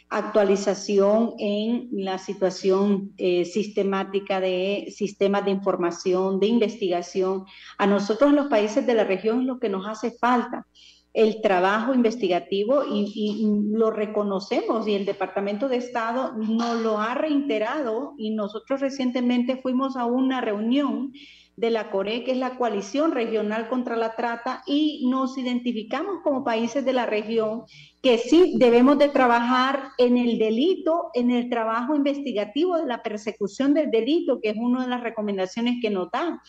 actualización en la situación sistemática de sistemas de información, de investigación. A nosotros en los países de la región es lo que nos hace falta, el trabajo investigativo, y lo reconocemos, y el Departamento de Estado nos lo ha reiterado, y nosotros recientemente fuimos a una reunión de la CORE, que es la Coalición Regional contra la Trata, y nos identificamos como países de la región que sí debemos de trabajar en el delito, en el trabajo investigativo de la persecución del delito, que es una de las recomendaciones que nos dan,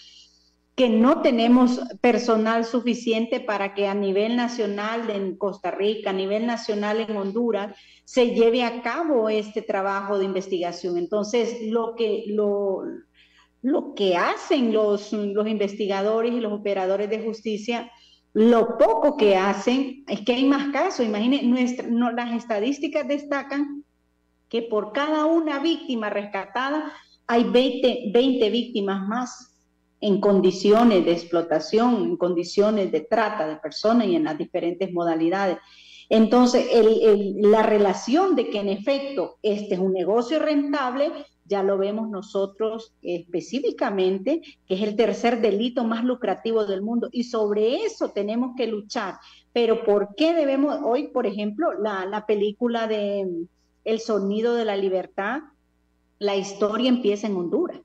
que no tenemos personal suficiente para que a nivel nacional en Costa Rica, a nivel nacional en Honduras, se lleve a cabo este trabajo de investigación. Entonces, lo que hacen los investigadores y los operadores de justicia, lo poco que hacen es que hay más casos. Imaginen, las estadísticas destacan que por cada una víctima rescatada hay 20 víctimas más en condiciones de explotación, en condiciones de trata de personas y en las diferentes modalidades. Entonces, la relación de que en efecto este es un negocio rentable, ya lo vemos nosotros específicamente, que es el tercer delito más lucrativo del mundo, y sobre eso tenemos que luchar. Pero ¿por qué debemos hoy, por ejemplo, la película de El Sonido de la Libertad? La historia empieza en Honduras,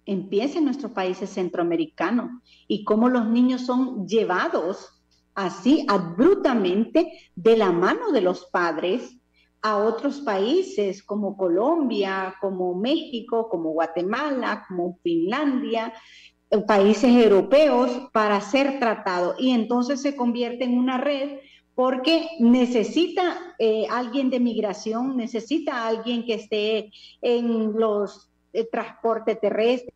empieza en nuestros países centroamericanos, y cómo los niños son llevados así abruptamente de la mano de los padres a otros países como Colombia, como México, como Guatemala, como Finlandia, países europeos, para ser tratados. Y entonces se convierte en una red, porque necesita alguien de migración, necesita alguien que esté en los transporte terrestre,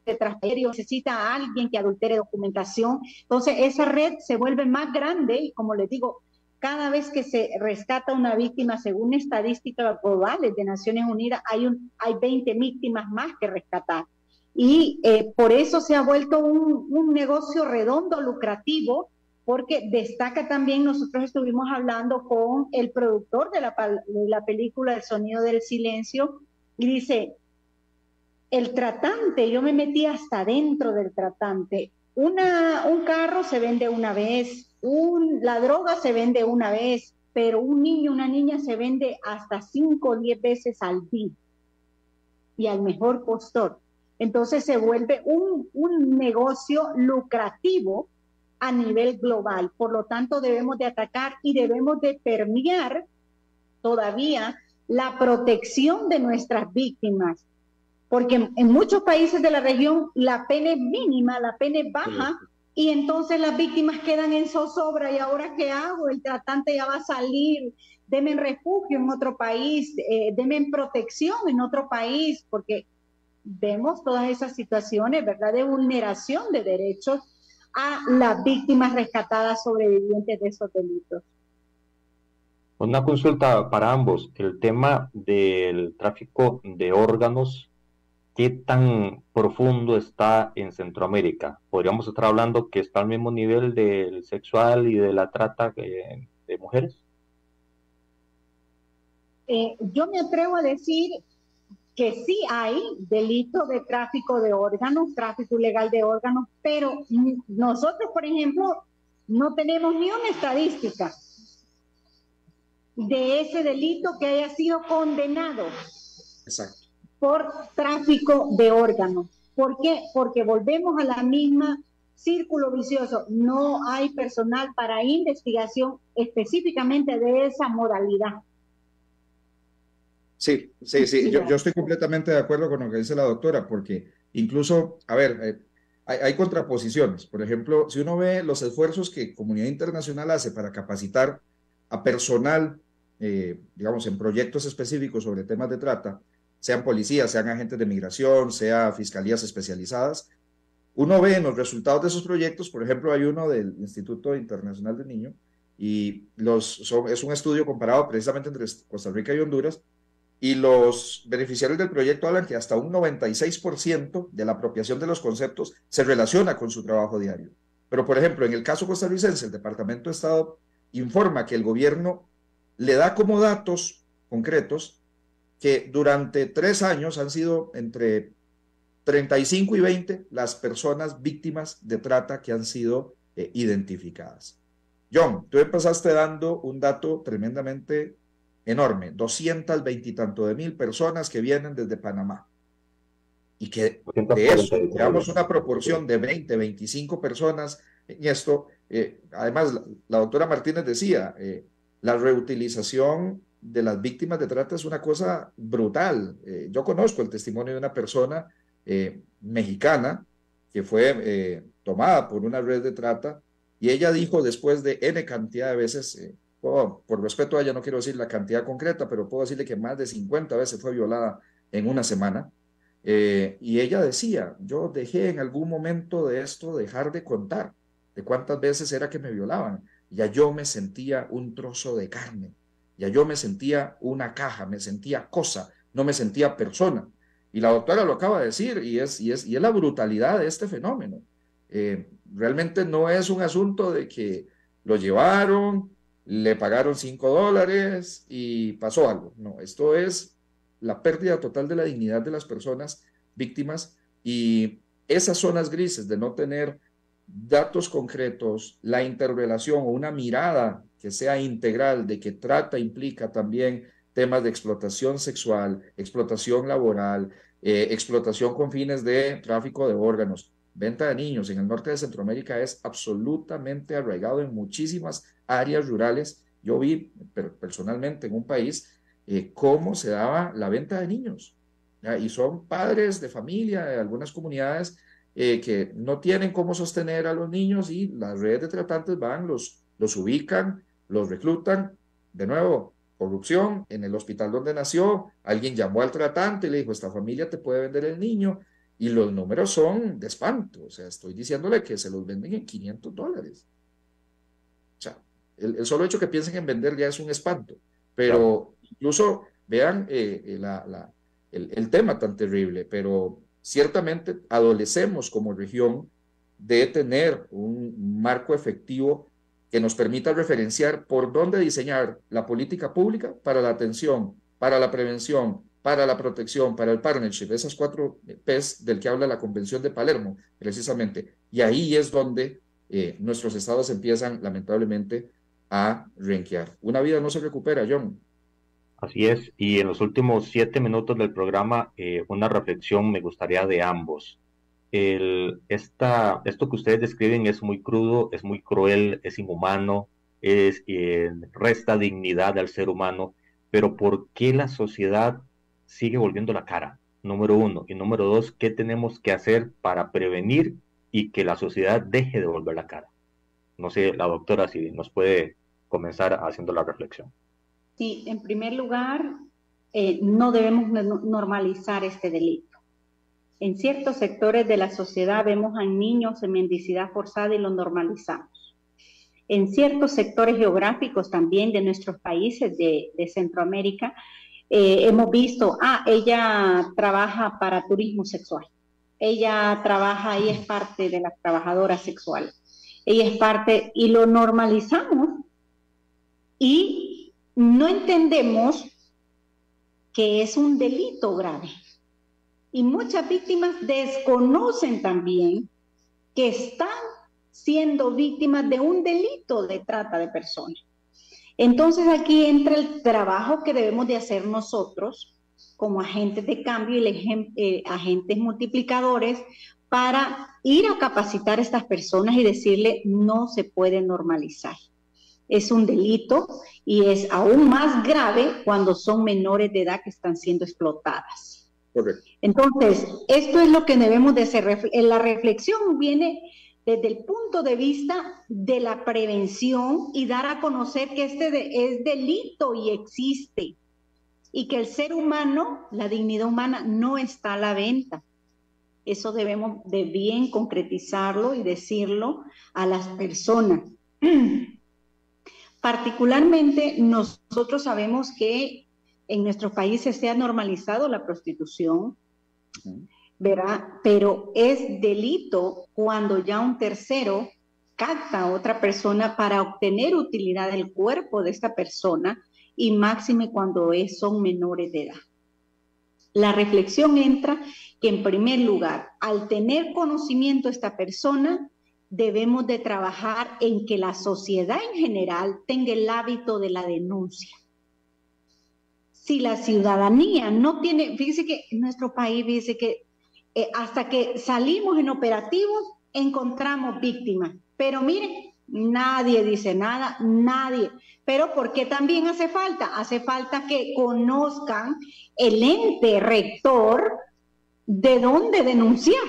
necesita a alguien que adultere documentación. Entonces esa red se vuelve más grande, y como les digo, cada vez que se rescata una víctima, según estadísticas globales de Naciones Unidas, hay 20 víctimas más que rescatar. Y por eso se ha vuelto un negocio redondo, lucrativo, porque destaca también, nosotros estuvimos hablando con el productor de la película El Sonido del Silencio, y dice: el tratante, yo me metí hasta dentro del tratante. Un carro se vende una vez, la droga se vende una vez, pero un niño, una niña se vende hasta 5 o 10 veces al día, y al mejor postor. Entonces se vuelve un negocio lucrativo a nivel global. Por lo tanto, debemos de atacar y debemos de permear todavía la protección de nuestras víctimas, porque en muchos países de la región la pena es mínima, la pena es baja, y entonces las víctimas quedan en zozobra. ¿Y ahora qué hago? El tratante ya va a salir, denme refugio en otro país, denme protección en otro país, porque vemos todas esas situaciones, ¿verdad?, de vulneración de derechos a las víctimas rescatadas sobrevivientes de esos delitos. Una consulta para ambos: el tema del tráfico de órganos, ¿qué tan profundo está en Centroamérica? ¿Podríamos estar hablando que está al mismo nivel del sexual y de la trata de mujeres? Yo me atrevo a decir que sí hay delito de tráfico de órganos, tráfico ilegal de órganos, pero nosotros, por ejemplo, no tenemos ni una estadística de ese delito que haya sido condenado. Exacto. Por tráfico de órganos. ¿Por qué? Porque volvemos a la misma círculo vicioso. No hay personal para investigación específicamente de esa modalidad. Sí. Yo estoy completamente de acuerdo con lo que dice la doctora, porque incluso, a ver, hay contraposiciones. Por ejemplo, si uno ve los esfuerzos que comunidad internacional hace para capacitar a personal, digamos, en proyectos específicos sobre temas de trata, sean policías, sean agentes de migración, sean fiscalías especializadas, uno ve en los resultados de esos proyectos. Por ejemplo, hay uno del Instituto Internacional del Niño, y es un estudio comparado precisamente entre Costa Rica y Honduras, y los beneficiarios del proyecto hablan que hasta un 96% de la apropiación de los conceptos se relaciona con su trabajo diario. Pero, por ejemplo, en el caso costarricense, el Departamento de Estado informa que el gobierno le da como datos concretos que durante 3 años han sido entre 35 y 20 las personas víctimas de trata que han sido identificadas. John, tú empezaste dando un dato tremendamente enorme: 220 y tanto de mil personas que vienen desde Panamá, y que de eso llevamos una proporción de 20, 25 personas en esto. Además, la doctora Martínez decía, la reutilización de las víctimas de trata es una cosa brutal. Yo conozco el testimonio de una persona mexicana que fue tomada por una red de trata, y ella dijo, después de N cantidad de veces, por respeto a ella no quiero decir la cantidad concreta, pero puedo decirle que más de 50 veces fue violada en una semana, y ella decía: yo dejé en algún momento de esto dejar de contar de cuántas veces era que me violaban. Ya yo me sentía un trozo de carne, ya yo me sentía una caja, me sentía cosa, no me sentía persona. Y la doctora lo acaba de decir, y es la brutalidad de este fenómeno. Realmente no es un asunto de que lo llevaron, le pagaron $5 y pasó algo. No, esto es la pérdida total de la dignidad de las personas víctimas, y esas zonas grises de no tener datos concretos, la interrelación o una mirada que sea integral de que trata implica también temas de explotación sexual, explotación laboral, explotación con fines de tráfico de órganos, venta de niños en el norte de Centroamérica es absolutamente arraigado en muchísimas áreas rurales. Yo vi personalmente en un país cómo se daba la venta de niños, ¿ya? Y son padres de familia de algunas comunidades que no tienen cómo sostener a los niños y las redes de tratantes van, los ubican, los reclutan. De nuevo, corrupción en el hospital donde nació, alguien llamó al tratante y le dijo, esta familia te puede vender el niño, y los números son de espanto. O sea, estoy diciéndole que se los venden en $500. O sea, el solo hecho que piensen en vender ya es un espanto. Pero incluso vean el tema tan terrible, pero ciertamente adolecemos como región de tener un marco efectivo que nos permita referenciar por dónde diseñar la política pública para la atención, para la prevención, para la protección, para el partnership, esas 4 P's del que habla la Convención de Palermo, precisamente. Y ahí es donde nuestros estados empiezan, lamentablemente, a renquear. Una vida no se recupera, John. Así es, y en los últimos 7 minutos del programa, una reflexión me gustaría de ambos. Esto que ustedes describen es muy crudo, es muy cruel, es inhumano, resta dignidad al ser humano, pero ¿por qué la sociedad sigue volviendo la cara? Número 1. Y número 2, ¿qué tenemos que hacer para prevenir y que la sociedad deje de volver la cara? No sé, la doctora, si nos puede comenzar haciendo la reflexión. Sí, en primer lugar, no debemos normalizar este delito. En ciertos sectores de la sociedad vemos a niños en mendicidad forzada y lo normalizamos. En ciertos sectores geográficos también de nuestros países de Centroamérica, hemos visto, ella trabaja para turismo sexual. Ella trabaja y es parte de las trabajadoras sexuales. Ella es parte y lo normalizamos y no entendemos que es un delito grave. Y muchas víctimas desconocen también que están siendo víctimas de un delito de trata de personas. Entonces aquí entra el trabajo que debemos de hacer nosotros como agentes de cambio y agentes multiplicadores para ir a capacitar a estas personas y decirle no se puede normalizar. Es un delito y es aún más grave cuando son menores de edad que están siendo explotadas. Correcto. Entonces, esto es lo que debemos de hacer. La reflexión viene desde el punto de vista de la prevención y dar a conocer que este es delito y existe, y que el ser humano, la dignidad humana, no está a la venta. Eso debemos de bien concretizarlo y decirlo a las personas. Particularmente, nosotros sabemos que en nuestros países se ha normalizado la prostitución, ¿verdad? Pero es delito cuando ya un tercero capta a otra persona para obtener utilidad del cuerpo de esta persona, y máxime cuando son menores de edad. La reflexión entra que, en primer lugar, al tener conocimiento esta persona, debemos de trabajar en que la sociedad en general tenga el hábito de la denuncia. Si la ciudadanía no tiene, fíjese que en nuestro país, fíjese que hasta que salimos en operativos encontramos víctimas, pero miren, nadie dice nada, nadie. Pero ¿por qué también hace falta? Hace falta que conozcan el ente rector de dónde denunciar.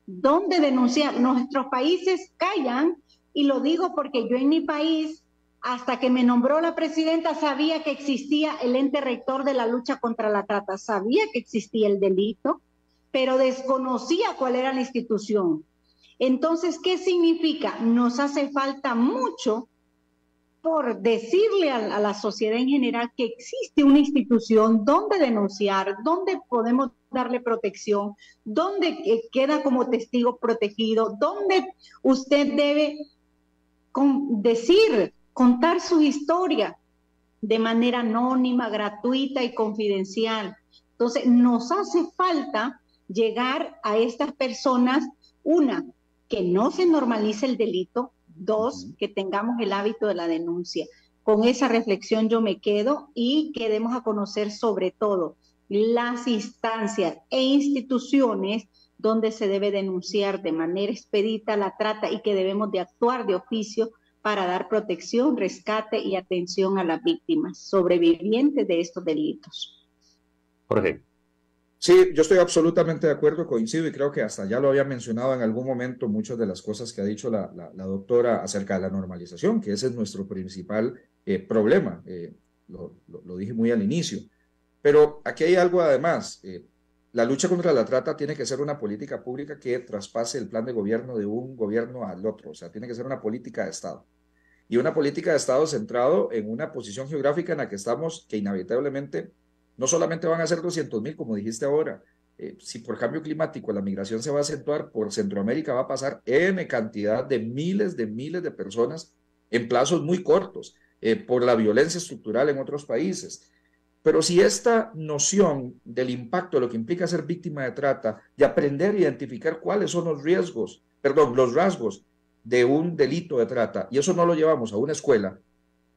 ¿Dónde denunciar? Nuestros países callan, y lo digo porque yo en mi país, hasta que me nombró la presidenta, sabía que existía el ente rector de la lucha contra la trata, sabía que existía el delito, pero desconocía cuál era la institución. Entonces, ¿qué significa? Nos hace falta mucho por decirle a la sociedad en general que existe una institución donde denunciar, donde podemos darle protección, donde queda como testigo protegido, donde usted debe contar su historia de manera anónima, gratuita y confidencial. Entonces, nos hace falta llegar a estas personas, una, que no se normalice el delito, dos, que tengamos el hábito de la denuncia. Con esa reflexión yo me quedo y que demos a conocer sobre todo las instancias e instituciones donde se debe denunciar de manera expedita la trata y que debemos de actuar de oficio para dar protección, rescate y atención a las víctimas sobrevivientes de estos delitos. Jorge. Sí, yo estoy absolutamente de acuerdo, coincido y creo que hasta ya lo había mencionado en algún momento muchas de las cosas que ha dicho la doctora acerca de la normalización, que ese es nuestro principal problema, lo dije muy al inicio. Pero aquí hay algo además, la lucha contra la trata tiene que ser una política pública que traspase el plan de gobierno de un gobierno al otro, o sea, tiene que ser una política de Estado. Y una política de Estado centrado en una posición geográfica en la que estamos, que inevitablemente no solamente van a ser 200,000, como dijiste ahora, si por cambio climático la migración se va a acentuar, por Centroamérica va a pasar N cantidad de miles de personas en plazos muy cortos, por la violencia estructural en otros países. Pero si esta noción del impacto de lo que implica ser víctima de trata, de aprender a identificar cuáles son los rasgos de un delito de trata, y eso no lo llevamos a una escuela,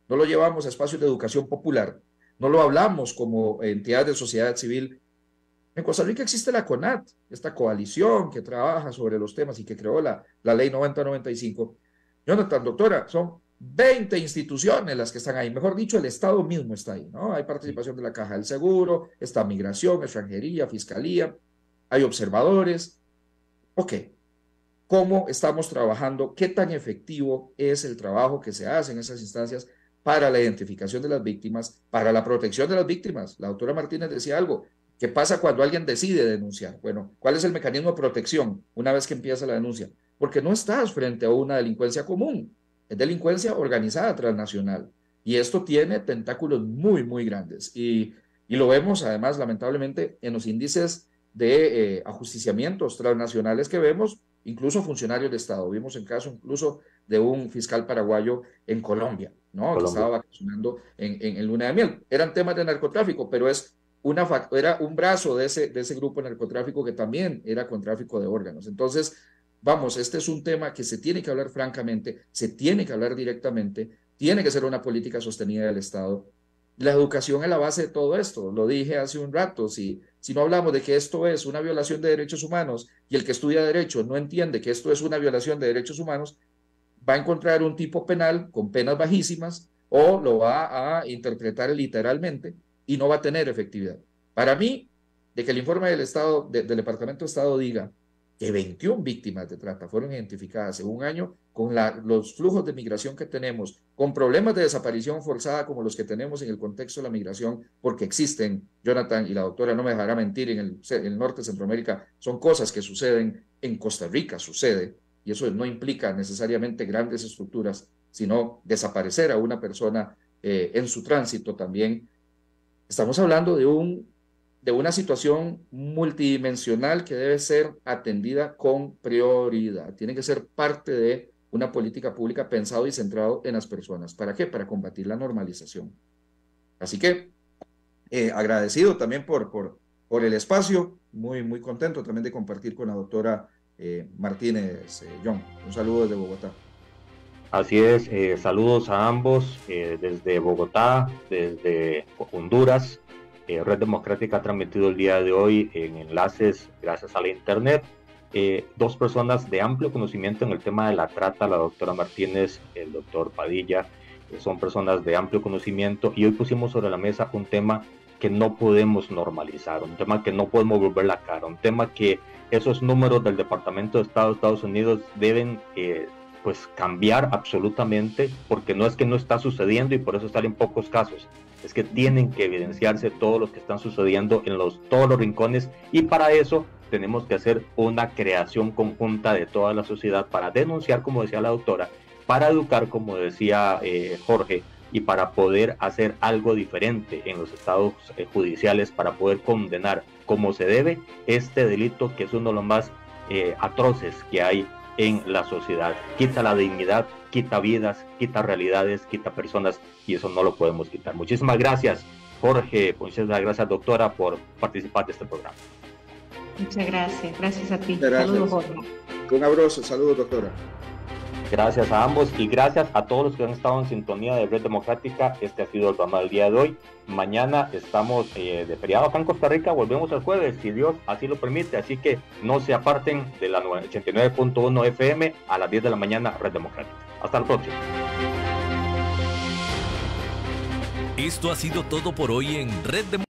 no lo llevamos a espacios de educación popular, no lo hablamos como entidades de sociedad civil. En Costa Rica existe la CONAT, esta coalición que trabaja sobre los temas y que creó la ley 9095. Jonathan, doctora, son 20 instituciones las que están ahí, mejor dicho, el Estado mismo está ahí, ¿no? Hay participación de la Caja del Seguro, está Migración, Extranjería, Fiscalía, hay observadores. Ok, ¿cómo estamos trabajando? ¿Qué tan efectivo es el trabajo que se hace en esas instancias para la identificación de las víctimas, para la protección de las víctimas? La doctora Martínez decía algo. ¿Qué pasa cuando alguien decide denunciar? Bueno, ¿cuál es el mecanismo de protección una vez que empieza la denuncia? Porque no estás frente a una delincuencia común, es delincuencia organizada transnacional. Y esto tiene tentáculos muy grandes. Y lo vemos además, lamentablemente, en los índices de ajusticiamientos transnacionales que vemos, incluso funcionarios de Estado. Vimos el caso incluso de un fiscal paraguayo en Colombia, ¿no? Que estaba vacacionando en luna de miel. Eran temas de narcotráfico, pero era un brazo de ese grupo de narcotráfico que también era con tráfico de órganos. Entonces, vamos, este es un tema que se tiene que hablar francamente, se tiene que hablar directamente, tiene que ser una política sostenida del Estado. La educación es la base de todo esto, lo dije hace un rato. Si no hablamos de que esto es una violación de derechos humanos y el que estudia derecho no entiende que esto es una violación de derechos humanos, va a encontrar un tipo penal con penas bajísimas o lo va a interpretar literalmente y no va a tener efectividad. Para mí, de que el informe del Departamento de Estado diga que 21 víctimas de trata fueron identificadas en un año, con los flujos de migración que tenemos, con problemas de desaparición forzada como los que tenemos en el contexto de la migración, porque existen, Jonathan y la doctora no me dejará mentir, en el norte de Centroamérica, son cosas que suceden, en Costa Rica sucede, y eso no implica necesariamente grandes estructuras, sino desaparecer a una persona en su tránsito también. Estamos hablando de una situación multidimensional que debe ser atendida con prioridad. Tiene que ser parte de una política pública pensado y centrado en las personas. ¿Para qué? Para combatir la normalización. Así que agradecido también por el espacio, muy contento también de compartir con la doctora Martínez, John. Un saludo desde Bogotá. Así es, saludos a ambos desde Bogotá, desde Honduras. Red Democrática ha transmitido el día de hoy en enlaces gracias a la internet. Dos personas de amplio conocimiento en el tema de la trata, la doctora Martínez, el doctor Padilla, son personas de amplio conocimiento y hoy pusimos sobre la mesa un tema que no podemos normalizar, un tema que no podemos volver la cara, un tema que esos números del Departamento de Estado de Estados Unidos deben pues cambiar absolutamente, porque no es que no está sucediendo y por eso están en pocos casos, es que tienen que evidenciarse todos los que están sucediendo en todos los rincones, y para eso tenemos que hacer una creación conjunta de toda la sociedad para denunciar, como decía la doctora, para educar, como decía Jorge, y para poder hacer algo diferente en los estados judiciales, para poder condenar como se debe este delito, que es uno de los más atroces que hay en la sociedad. Quita la dignidad, quita vidas, quita realidades, quita personas, y eso no lo podemos quitar. Muchísimas gracias, Jorge. Muchas gracias, doctora, por participar de este programa. Muchas gracias. Gracias a ti. Gracias. Saludos, Jorge. Un abrazo. Saludos, doctora. Gracias a ambos y gracias a todos los que han estado en sintonía de Red Democrática. Este ha sido el programa del día de hoy. Mañana estamos de feriado acá en Costa Rica. Volvemos el jueves, si Dios así lo permite. Así que no se aparten de la 89.1 FM a las 10 de la mañana, Red Democrática. Hasta la próxima. Esto ha sido todo por hoy en Red Democrática.